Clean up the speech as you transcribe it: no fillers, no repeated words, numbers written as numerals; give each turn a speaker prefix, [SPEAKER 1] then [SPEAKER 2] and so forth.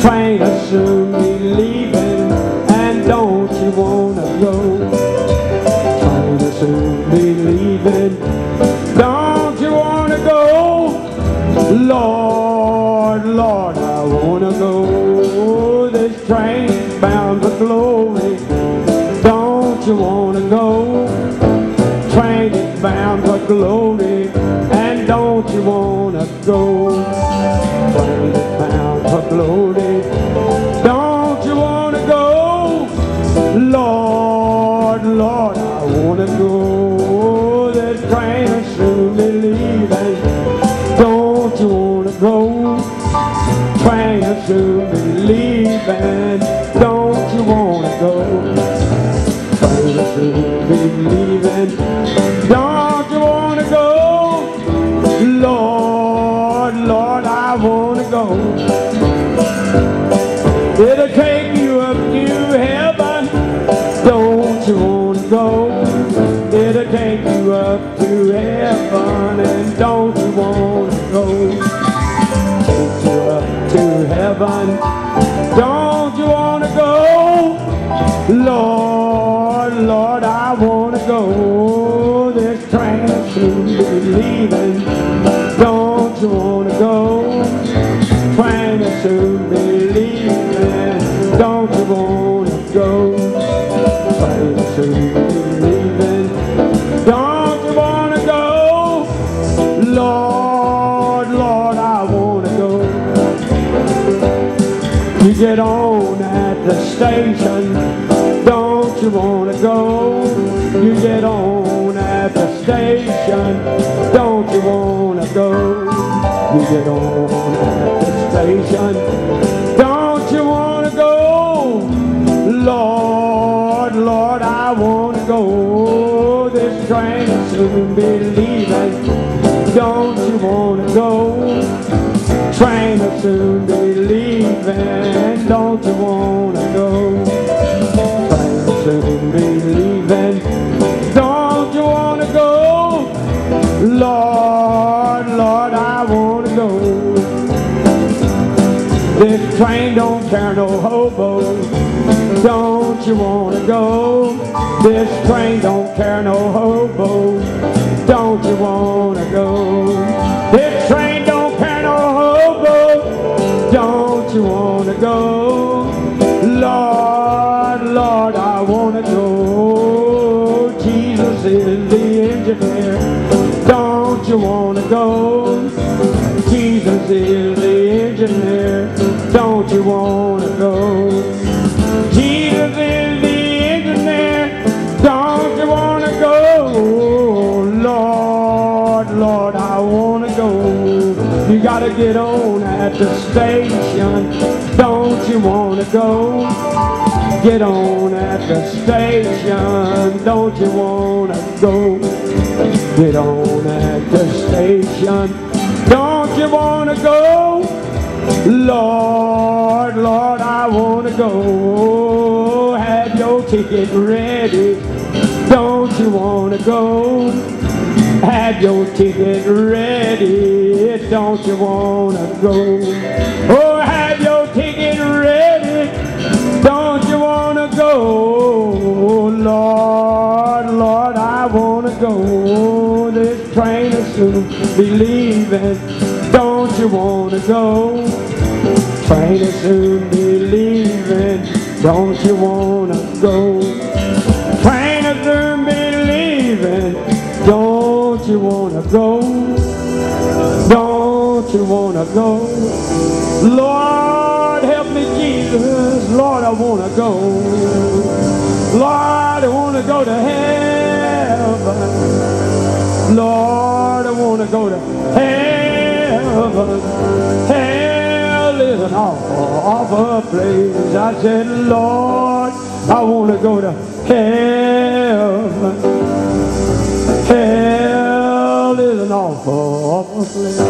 [SPEAKER 1] Train will soon be leaving, and don't you wanna go? Train will soon be leaving, don't you wanna go? Lord, Lord, I wanna go. This train's bound for glory, don't you wanna go? Train is bound for glory, and don't you wanna go? Train is bound for glory, don't you wanna go? Lord, Lord, I wanna go. This train will soon be leaving, don't you wanna go? Train will soon be leaving, don't you wanna go? Train will soon be leaving, don't you wanna go? Lord, Lord, I wanna go. It'll take you up to heaven, don't you wanna go? It'll take you up to heaven, and don't you wanna go? Take you up to heaven, don't you wanna go? Lord, Lord, I wanna go. This train will soon be leaving, don't you wanna go? Train will soon be leaving, don't you wanna go? Train will soon be leaving, don't you wanna go? Lord, Lord, I wanna go. You get on at the station, don't you wanna go? You get on at the station, don't you wanna go? You get on at the station, don't you wanna go? Lord, Lord, I wanna go. This train will soon be leaving, don't you wanna go? Train will soon be leaving, don't you wanna go? Train will soon be leaving, don't you wanna go? Lord, Lord, I wanna go. This train don't carry no hobos, don't you wanna go? This train don't carry no hobos, don't you wanna go? This train don't carry no hobos, don't you wanna go? Lord, Lord, I wanna go. Jesus is the engineer, don't you wanna go? Jesus is the engineer, don't you wanna go? Jesus is the engineer, don't you wanna go? Lord, Lord, I wanna go. You gotta get on at the station, don't you wanna go? Get on at the station, don't you wanna go? Get on at the station, don't you wanna go? Lord, Lord, I wanna go. Have your ticket ready, don't you wanna go? Have your ticket ready, don't you wanna go? Oh, have your ticket ready, don't you wanna go? Lord, Lord, I wanna go. This train will soon be leaving, don't you wanna go? Train will soon be leaving, don't you wanna go? Train will soon be leaving, don't you wanna go? Don't you wanna go? Lord, help me, Jesus. Lord, I wanna go. Lord, I wanna go to heaven. Lord, I wanna go to heaven. Hell is an awful place. I said, Lord, I wanna go to heaven. Hell is an awful place.